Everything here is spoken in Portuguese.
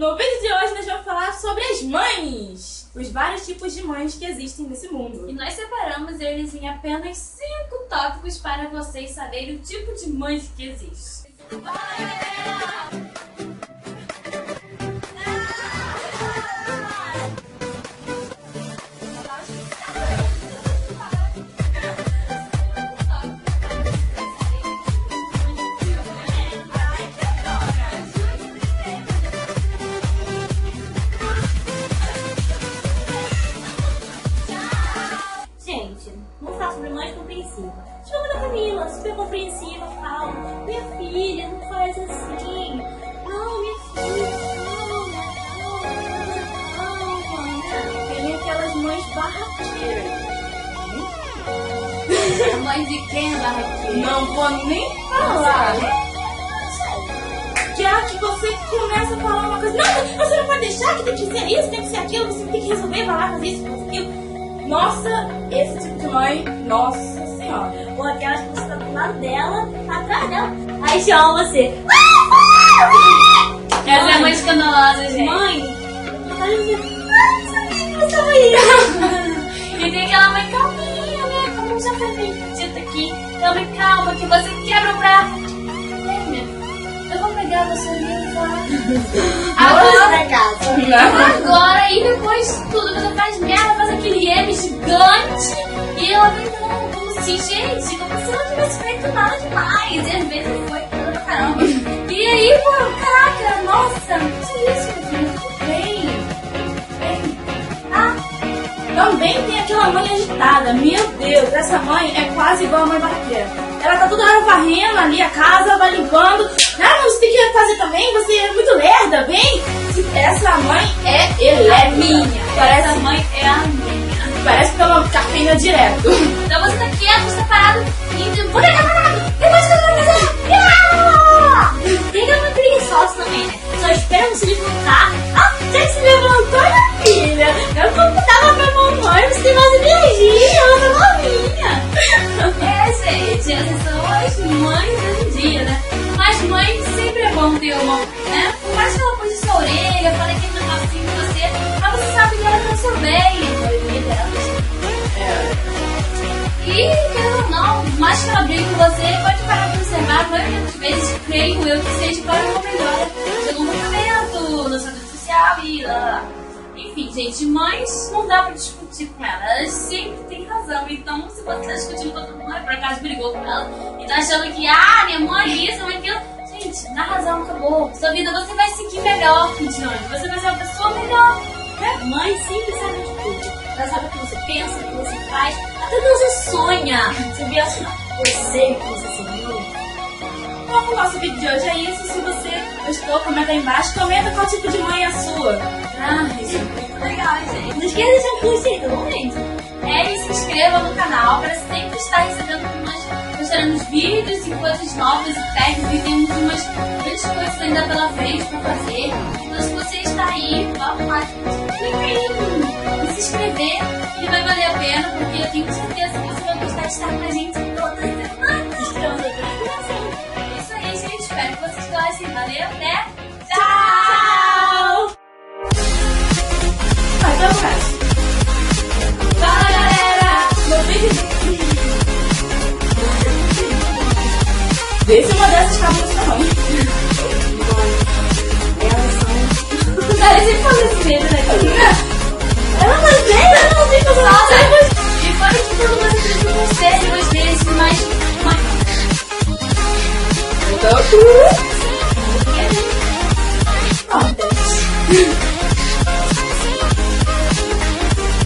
No vídeo de hoje nós vamos falar sobre as mães, os vários tipos de mães que existem nesse mundo. E nós separamos eles em apenas 5 tópicos para vocês saberem o tipo de mães que existe. Vamos falar sobre mães compreensivas. Chama da Camila, super compreensiva, fala: minha filha, não faz assim. Não, minha filha, calma. Tem aquelas mães barraqueiras. A mãe de quem é barraqueira? Não vou nem falar. Que é que você começa a falar uma coisa. Não, você não pode deixar, que tem que ser isso, tem que ser aquilo, você tem que resolver, vai lá fazer isso, fazer aquilo. Nossa, esse tipo de mãe, nossa senhora. Ou aquelas que você tá do lado dela, atrás dela. Aí chama você. Essa é a mãe escandalosa, gente. Mãe, eu tô dizendo, ai, sabia que você tava aí. E tem aquela mãe calminha, né? Como já foi bem dito aqui. Aquela mãe calma, que você quebra o braço. Eu vou pegar você ali e falar. Agora, e depois de tudo, você faz merda, faz aquele M gigante. E ela vem como se, gente, como se não tivesse feito nada demais. E às vezes foi pra caramba. E aí, pô, caraca, nossa, que isso, tudo bem. Também tem aquela mãe agitada. Meu Deus, essa mãe é quase igual a mãe barraqueira. Ela tá toda hora varrendo ali a casa, vai limpando. Ah, você tem que fazer também, você é muito lerda, vem. Essa mãe é elétrica. Parece Essa mãe é a minha. Parece que toma cafeína direto. Então você tá quieto, você tá parado e vou pegar parado. Depois que eu vou fazer. Tem que mãe preguiçosa também, né? Só espera você levantar. Ah, já que se levantou, minha filha. Eu computava pra mamãe, você tem mais energia, ela tá novinha. Gente, essas são as mães hoje em dia, né? Mas mãe sempre é bom ter uma, né? Por mais que ela puxe sua orelha, fale aquele negocinho com você, mas você sabe que ela quer o seu bem, a maioria delas. E, querendo ou não, mais que ela brigue com você, pode parar pra observar, a maioria das vezes, creio eu, que seja para uma melhora do comportamento, na sua rede social e lá. Enfim, gente, mães não dá pra discutir com elas, elas sempre têm razão. Então, se você tá discutindo com a tua mãe, por acaso brigou com ela e tá achando que, minha mãe é isso, mãe é aquilo, gente, dá razão, acabou. Sua vida você vai seguir melhor que de antes, você vai ser uma pessoa melhor. Né? Mãe sempre sabe de tudo. Ela sabe o que você pensa, o que você faz, até o que você sonha. Você viu assim, eu sei o que você sonhou. Bom, o nosso vídeo de hoje é isso. Se você gostou, comenta aí embaixo. Comenta qual tipo de mãe é a sua. Isso é muito legal, gente. Não esqueça de deixar um curtir, tá bom, gente? E se inscreva no canal para sempre estar recebendo que nós mostraremos vídeos e coisas novas e técnicas. E temos umas grandes coisas ainda pela frente para fazer. Então, se você está aí, vamos lá, clica aí e se inscrever, que vai valer a pena, porque eu tenho certeza que você vai gostar de estar com a gente todas as semanas. É isso aí, gente. Espero que vocês gostem. Valeu, até! Tchau! Até o resto. Fala, galera! No vídeo Vê se uma dessas tá muito na mão. Cara, eu sempre faço esse medo, né? Ela não tem como Nossa, e fora que quando você precisa de conselho, às vezes, mas... Então,